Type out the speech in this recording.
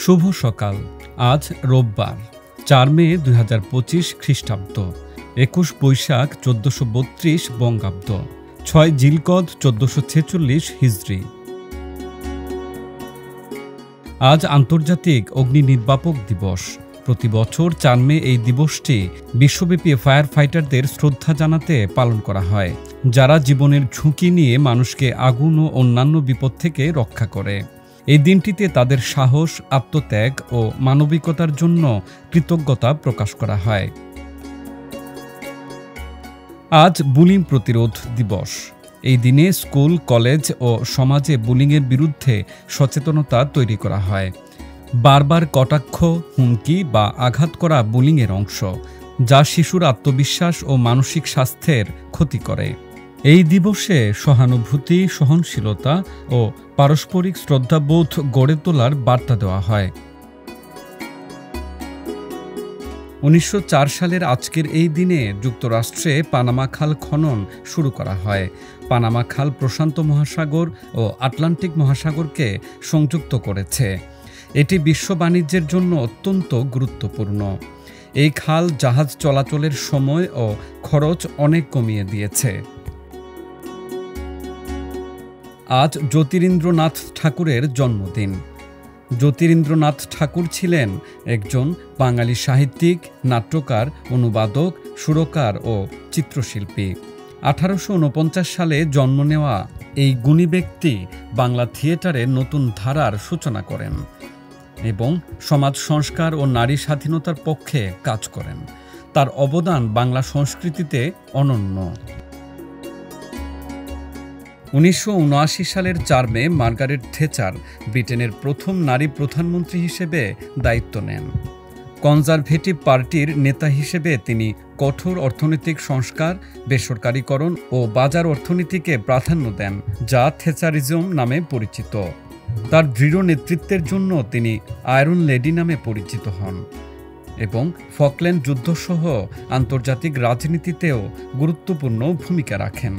শুভ সকাল। আজ রোববার ৪ মে ২০২৫ খ্রিস্টাব্দ, ২১ বৈশাখ ১৪৩২ বঙ্গাব্দ, ৬ জিলকদ ১৪৪৬ হিজরি। আজ আন্তর্জাতিক অগ্নি নির্বাপক দিবস। প্রতি বছর ৪ মে এই দিবসটি বিশ্বব্যাপী ফায়ার ফাইটারদের শ্রদ্ধা জানাতে পালন করা হয়, যারা জীবনের ঝুঁকি নিয়ে মানুষকে আগুন ও অন্যান্য বিপদ থেকে রক্ষা করে। এই দিনটিতে তাদের সাহস, আত্মত্যাগ ও মানবিকতার জন্য কৃতজ্ঞতা প্রকাশ করা হয়। আজ বুলিং প্রতিরোধ দিবস। এই দিনে স্কুল, কলেজ ও সমাজে বুলিংয়ের বিরুদ্ধে সচেতনতা তৈরি করা হয়। বারবার কটাক্ষ, হুমকি বা আঘাত করা বুলিংয়ের অংশ, যা শিশুর আত্মবিশ্বাস ও মানসিক স্বাস্থ্যের ক্ষতি করে। এই দিবসে সহানুভূতি, সহনশীলতা ও পারস্পরিক শ্রদ্ধাবোধ গড়ে তোলার বার্তা দেওয়া হয়। ১৯০৪ সালের আজকের এই দিনে যুক্তরাষ্ট্রে পানামা খাল খনন শুরু করা হয়। পানামা খাল প্রশান্ত মহাসাগর ও আটলান্টিক মহাসাগরকে সংযুক্ত করেছে। এটি বিশ্ব বাণিজ্যের জন্য অত্যন্ত গুরুত্বপূর্ণ। এই খাল জাহাজ চলাচলের সময় ও খরচ অনেক কমিয়ে দিয়েছে। আজ জ্যোতিরিন্দ্রনাথ ঠাকুরের জন্মদিন। জ্যোতিরিন্দ্রনাথ ঠাকুর ছিলেন একজন বাঙালি সাহিত্যিক, নাট্যকার, অনুবাদক, সুরকার ও চিত্রশিল্পী। ১৮৪৯ সালে জন্ম নেওয়া এই গুণী ব্যক্তি বাংলা থিয়েটারে নতুন ধারার সূচনা করেন এবং সমাজ সংস্কার ও নারী স্বাধীনতার পক্ষে কাজ করেন। তার অবদান বাংলা সংস্কৃতিতে অনন্য। ১৯৭৯ সালের ৪ মে মার্গারেট থেচার ব্রিটেনের প্রথম নারী প্রধানমন্ত্রী হিসেবে দায়িত্ব নেন। কনজারভেটিভ পার্টির নেতা হিসেবে তিনি কঠোর অর্থনৈতিক সংস্কার, বেসরকারীকরণ ও বাজার অর্থনীতিকে প্রাধান্য দেন, যা থেচারিজম নামে পরিচিত। তার দৃঢ় নেতৃত্বের জন্য তিনি আয়রন লেডি নামে পরিচিত হন এবং ফকল্যান্ড যুদ্ধসহ আন্তর্জাতিক রাজনীতিতেও গুরুত্বপূর্ণ ভূমিকা রাখেন।